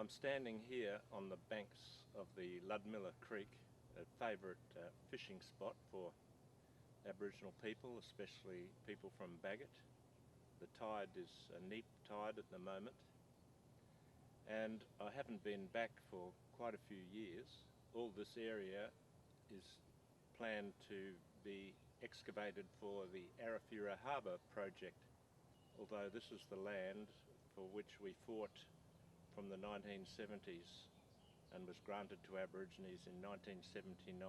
I'm standing here on the banks of the Ludmilla Creek, a favourite fishing spot for Aboriginal people, especially people from Bagot. The tide is a neap tide at the moment, and I haven't been back for quite a few years. All this area is planned to be excavated for the Arafura Harbour project, although this is the land for which we fought from the 1970s and was granted to Aborigines in 1979.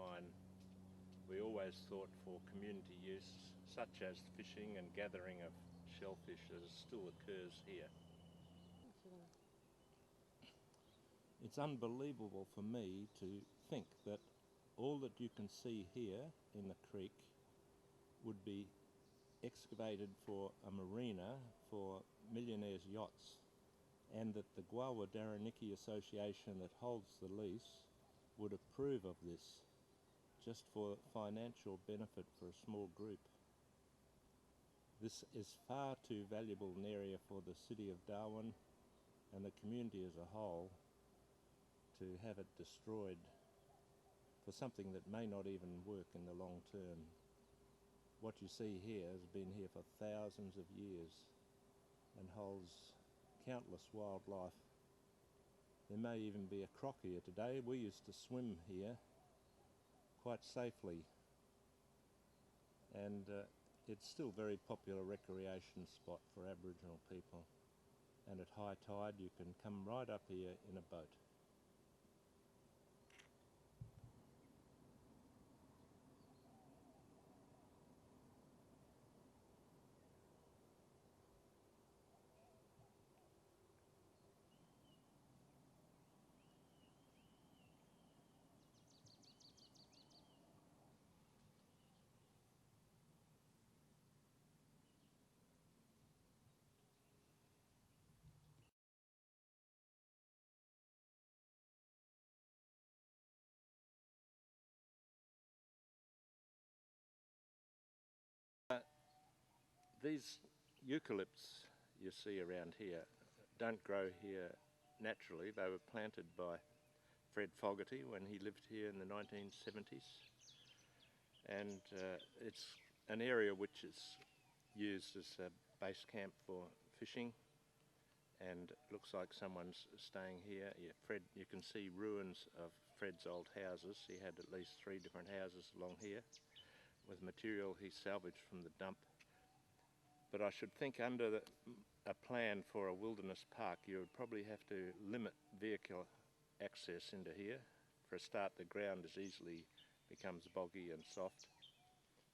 We always thought for community use, such as fishing and gathering of shellfish, as still occurs here. It's unbelievable for me to think that all that you can see here in the creek would be excavated for a marina for millionaires' yachts, and that the Gwawa Daraniki Association that holds the lease would approve of this just for financial benefit for a small group. This is far too valuable an area for the city of Darwin and the community as a whole to have it destroyed for something that may not even work in the long term. What you see here has been here for thousands of years and holds countless wildlife. There may even be a croc here today. We used to swim here quite safely, and it's still a very popular recreation spot for Aboriginal people, and at high tide you can come right up here in a boat. These eucalypts you see around here don't grow here naturally. They were planted by Fred Fogarty when he lived here in the 1970s, and it's an area which is used as a base camp for fishing, and it looks like someone's staying here. Yeah, Fred, you can see ruins of Fred's old houses. He had at least 3 different houses along here with material he salvaged from the dump. But I should think under a plan for a wilderness park, you would probably have to limit vehicle access into here. For a start, the ground is easily becomes boggy and soft,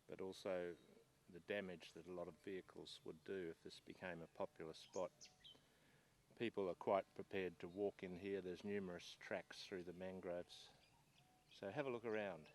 but also the damage that a lot of vehicles would do if this became a popular spot. People are quite prepared to walk in here. There's numerous tracks through the mangroves. So have a look around.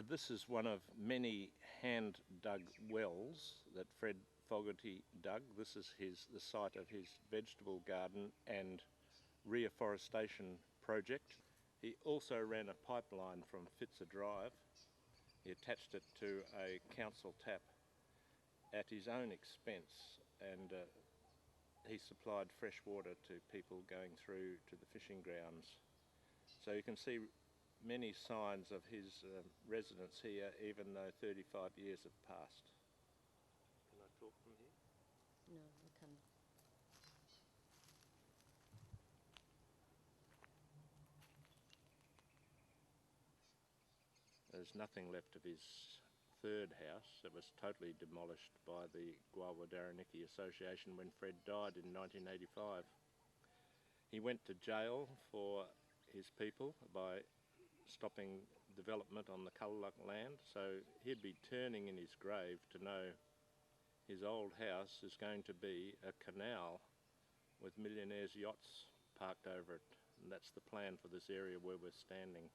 This is one of many hand-dug wells that Fred Fogarty dug. This is the site of his vegetable garden and reforestation project. He also ran a pipeline from Fitzer Drive. He attached it to a council tap at his own expense, and he supplied fresh water to people going through to the fishing grounds. So you can see many signs of his residence here, even though 35 years have passed. Can I talk from here? No, I can't. There's nothing left of his third house. It was totally demolished by the Gualwa-Darraniki Association when Fred died in 1985. He went to jail for his people by stopping development on the Kulaluk land, so he'd be turning in his grave to know his old house is going to be a canal with millionaires' yachts parked over it, and that's the plan for this area where we're standing.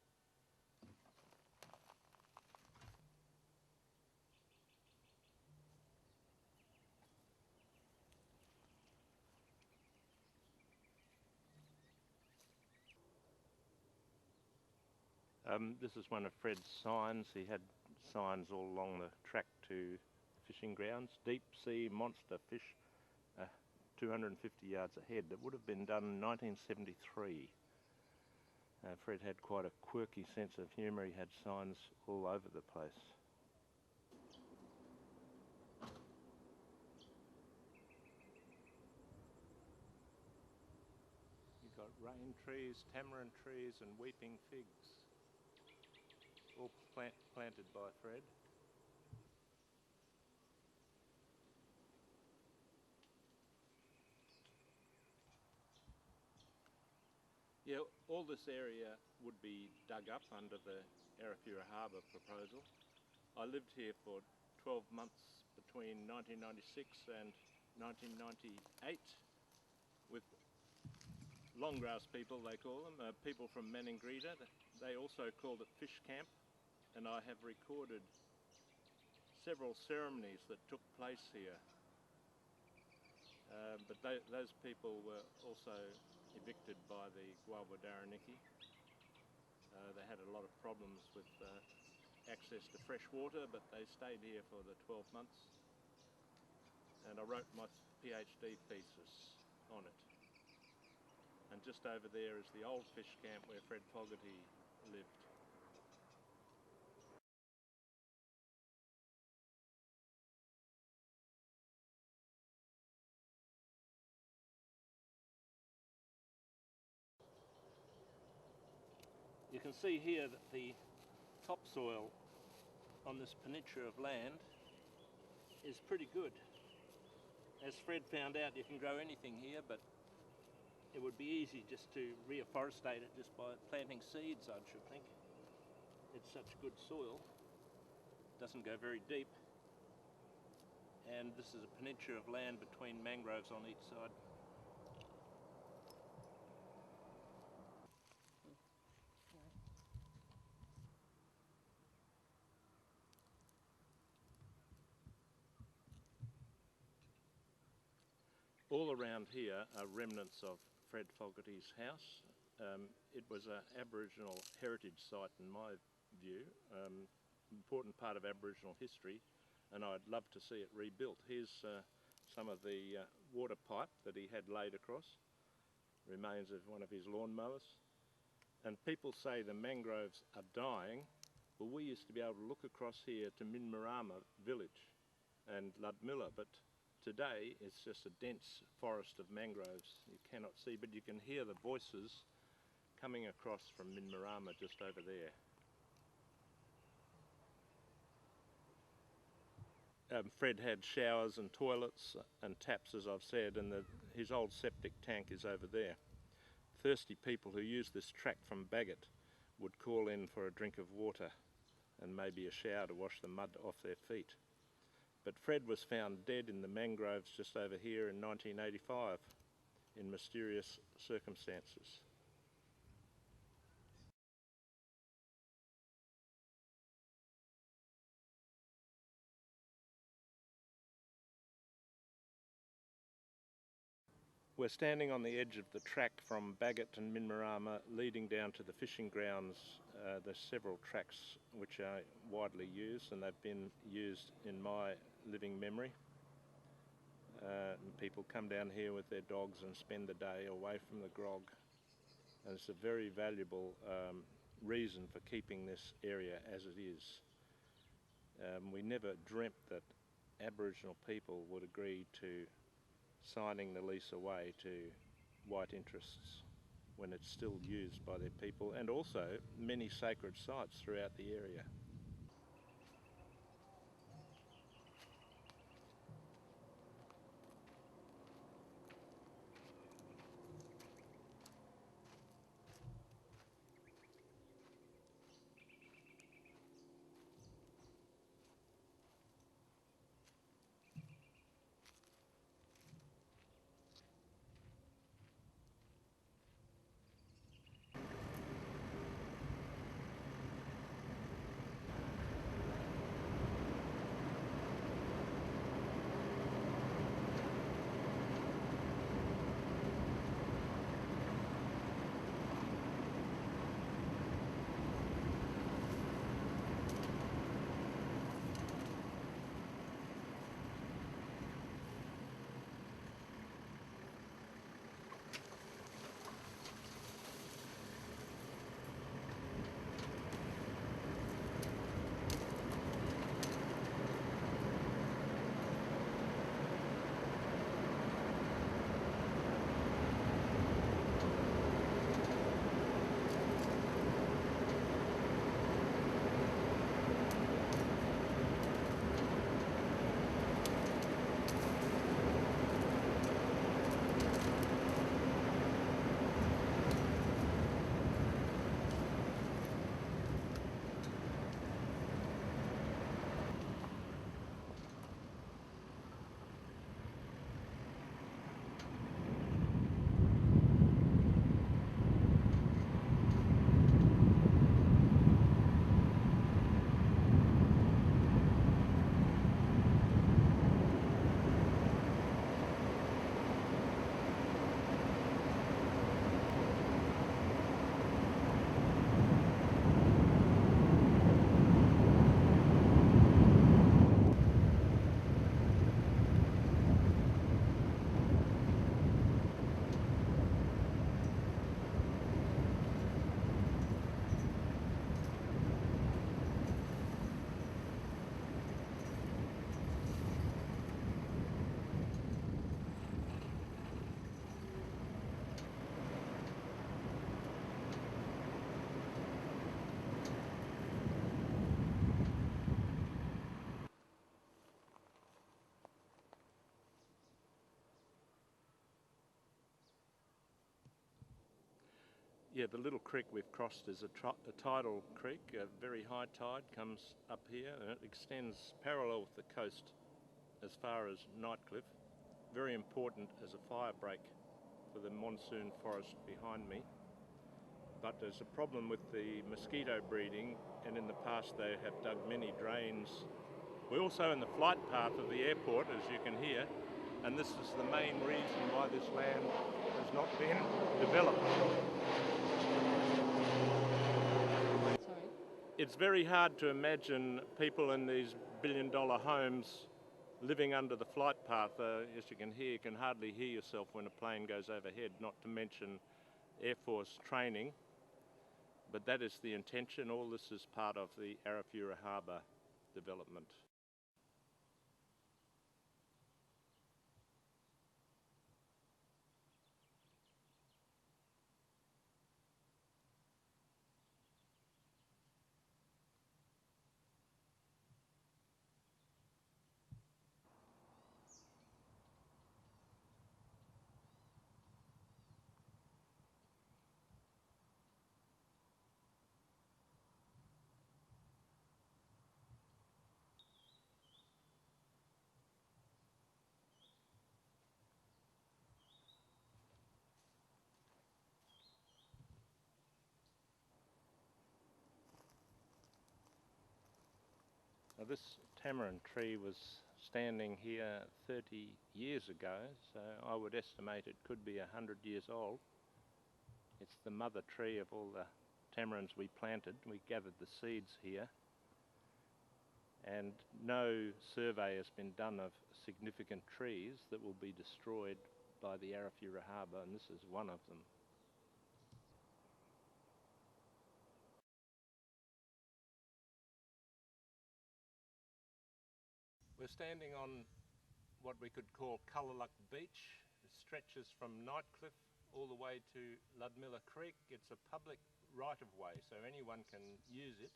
This is one of Fred's signs. He had signs all along the track to fishing grounds. Deep sea monster fish 250 yards ahead. It would have been done in 1973. Fred had quite a quirky sense of humour. He had signs all over the place. You've got rain trees, tamarind trees and weeping figs, all planted by Fred. Yeah, all this area would be dug up under the Arafura Harbour proposal. I lived here for 12 months between 1996 and 1998 with longgrass people, they call them, people from Maningrida. They also called it Fish Camp, and I have recorded several ceremonies that took place here. But those people were also evicted by the Gualwa-Darraniki. They had a lot of problems with access to fresh water, but they stayed here for the 12 months. And I wrote my PhD thesis on it. And just over there is the old fish camp where Fred Fogarty lived. You can see here that the topsoil on this peninsula of land is pretty good. As Fred found out, you can grow anything here, but it would be easy just to reforestate it just by planting seeds, I should think. It's such good soil, doesn't go very deep, and this is a peninsula of land between mangroves on each side. All around here are remnants of Fred Fogarty's house. It was an Aboriginal heritage site in my view, important part of Aboriginal history, and I'd love to see it rebuilt. Here's some of the water pipe that he had laid across, remains of one of his lawnmowers. And people say the mangroves are dying. Well, we used to be able to look across here to Minmarama village and Ludmilla, but today it's just a dense forest of mangroves. You cannot see, but you can hear the voices coming across from Minmarama just over there. Fred had showers and toilets and taps, as I've said, and his old septic tank is over there. Thirsty people who use this track from Bagot would call in for a drink of water and maybe a shower to wash the mud off their feet. But Fred was found dead in the mangroves just over here in 1985 in mysterious circumstances. We're standing on the edge of the track from Bagot and Minmarama leading down to the fishing grounds. There's several tracks which are widely used, and they've been used in my living memory. and people come down here with their dogs and spend the day away from the grog. And it's a very valuable reason for keeping this area as it is. We never dreamt that Aboriginal people would agree to signing the lease away to white interests when it's still used by their people, and also many sacred sites throughout the area. Yeah, the little creek we've crossed is a tidal creek. A very high tide comes up here and it extends parallel with the coast as far as Nightcliff. Very important as a fire break for the monsoon forest behind me. But there's a problem with the mosquito breeding, and in the past they have dug many drains. We're also in the flight path of the airport, as you can hear, and this is the main reason why this land has not been developed. Sorry. It's very hard to imagine people in these billion-dollar homes living under the flight path. As you can hear, you can hardly hear yourself when a plane goes overhead, not to mention Air Force training. But that is the intention. All this is part of the Arafura Harbour development. Now this tamarind tree was standing here 30 years ago, so I would estimate it could be 100 years old. It's the mother tree of all the tamarinds we planted. We gathered the seeds here. and no survey has been done of significant trees that will be destroyed by the Arafura Harbour, and this is one of them. We're standing on what we could call Kulaluk Beach. It stretches from Nightcliff all the way to Ludmilla Creek. It's a public right-of-way, so anyone can use it.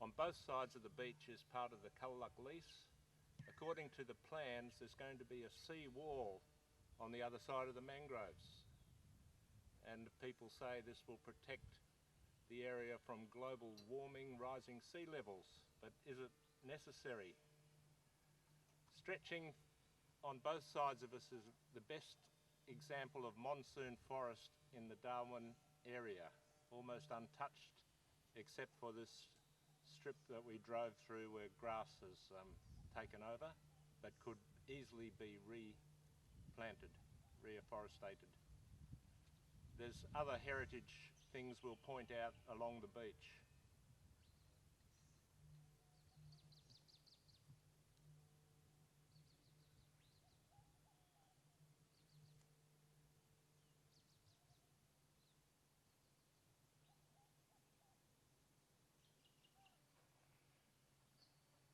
On both sides of the beach is part of the Kulaluk lease. According to the plans, there's going to be a sea wall on the other side of the mangroves. And people say this will protect the area from global warming, rising sea levels. But is it necessary? Stretching on both sides of us is the best example of monsoon forest in the Darwin area, almost untouched except for this strip that we drove through where grass has taken over, but could easily be replanted, reforestated. There's other heritage things we'll point out along the beach.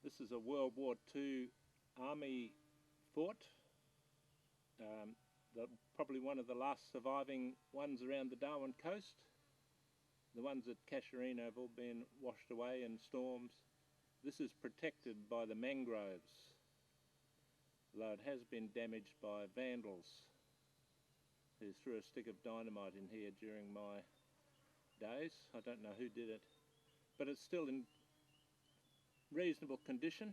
This is a World War II army fort, probably one of the last surviving ones around the Darwin coast. The ones at Casuarina have all been washed away in storms. This is protected by the mangroves, though it has been damaged by vandals who threw a stick of dynamite in here during my days. I don't know who did it, but it's still in reasonable condition.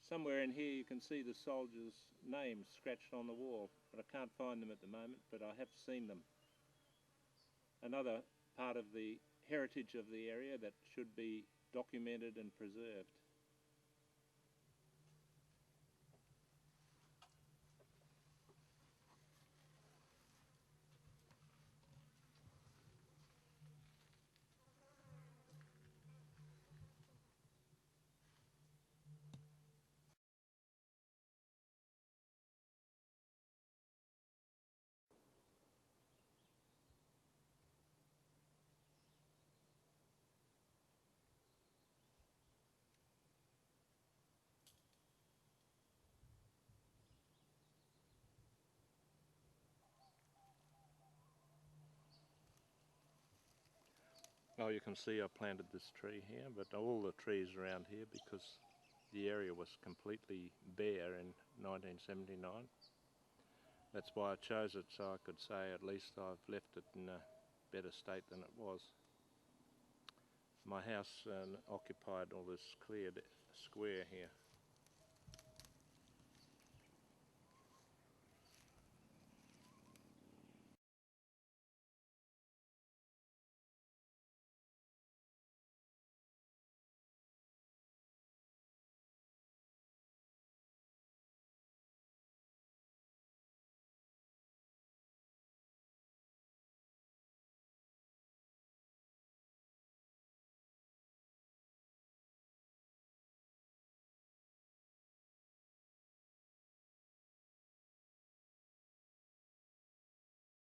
Somewhere in here you can see the soldiers' names scratched on the wall, but I can't find them at the moment, but I have seen them. Another part of the heritage of the area that should be documented and preserved. Oh, you can see I planted this tree here, but all the trees around here, because the area was completely bare in 1979. That's why I chose it, so I could say at least I've left it in a better state than it was. My house occupied all this cleared square here.